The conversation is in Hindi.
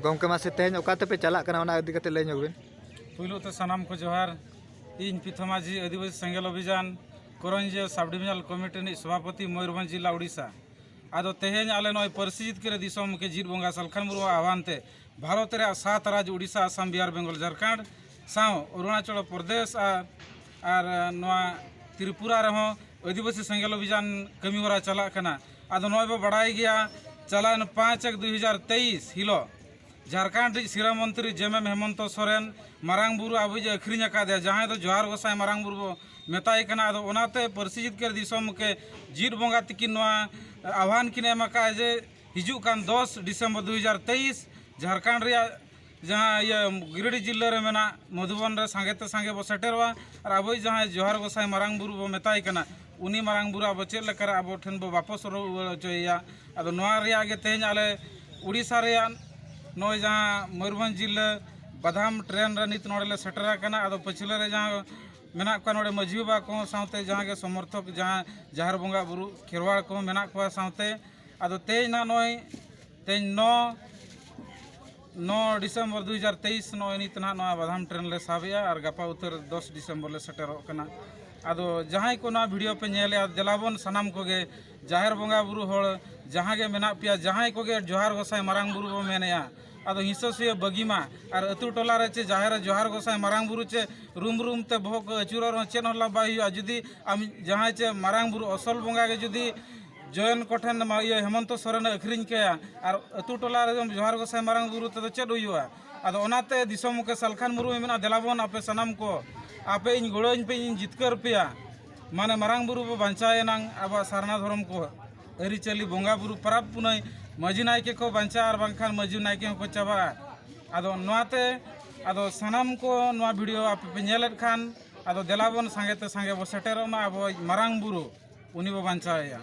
गमके मासे तेज ओकाते पे चला कना ओना इदी कते लय ᱧᱚᱜᱵेन पुइलो ते सनाम को जोहार इन पिथमाजी आदिवासी सेंगेल अभियान करंज सब डिविजनल कमिटी नि सभापति मयूरभंज जिला उड़ीसा आदो तेहेज आले नय परिसित करे दिसम के जीत बंगा सलखान मुर्मू आह्वान ते भारत रे 7 राज्य उड़ीसा आसाम बिहार बेंगल झारखंड साव अरुणाचल प्रदेश और नवा त्रिपुरा रहो आदिवासी सेंगेल अभियान कमी होरा चला कना आदो नय बो बड़ाई गया चलान 5/1/2023 हिलो झारखंड सिरा मंत्री जेएम हेमंत सोरेन मारांग बुरु आबो जे अखरिन आकादे जहां दो जोहार गोसाई मारांग बुरु मेताय कना आदो ओनाते परिसित कर दिसम के जीत बंगा तकिन नवा आह्वान किन एमका जे हिजु कान 10 डिसेम्बर 2023 झारखंड रे जहां ये गिरिडीह जिला रे मेना मधुबन रे सांगेते सांगे बो सेटेरवा और आबो जहां जोहार गोसाई मारांग बुरु बो मेताय कना उनी मारांग बुरु आबो चेल लेकर आबो ठेन बो वापस रुवाड़ चोया आदो नवा रिया गे तेज आले उड़ीसा रे नय जहां मयूरभंज जिला बादाम ट्रेन रे नित नोडले सेटरा कना आदो पछले रे जहां मेना को नोडे मझी बा को साथे जहां के समर्थक जहां जहार बंगा बुरु खेरवाड़ को मेना को साथे आदो तेज ना नय तेज 9 डिसेम्बर 2023 नय नित ना नवा बादाम ट्रेन ले साबिया और गपा उतर 10 डिसेम्बर ले सेटरो कना आदो जहां को ना वीडियो पे नेले देलाबन सनाम को गे जाहेर बंगा बुरु होड़ जहां गे मेना पिया जहां को गे जोहार गोसाई मारांग बुरु बो मेनया आदो हिंसोसिया बगीमा और अतु टोला रे चे जाहेर जोहार गोसाई मारांग बुरु चे रूम ते भोक अचुरा चेन हला बाई जुदी आम जहां चे मारांग बुरु असल बंगा गे जुदी जयन कोठन ये हेमंत सोरेन अखरिन के और अतु टोला रे जोहार गोसाई मारांग बुरु ते चेद हुआ आदो ओनाते दिसम के सलखान मुर्मू मेना देलाबन आपे सनाम को आपे इन गोड़ोñ पे इन जितकर पेया माने मारांग बुरु बो बांचाएनां अब सारना धर्म को अरिचली बंगा बुरु परब पुनय मजी नायके को बांचा और बांखान मजी नायके को चाबा आदो नोआते आदो सनाम को नोआ वीडियो आप पे नेलेत खान आदो देलाबन सांगेते सांगे बो सेटेरोना अब मारांग बुरु उनी बो बांचाएया।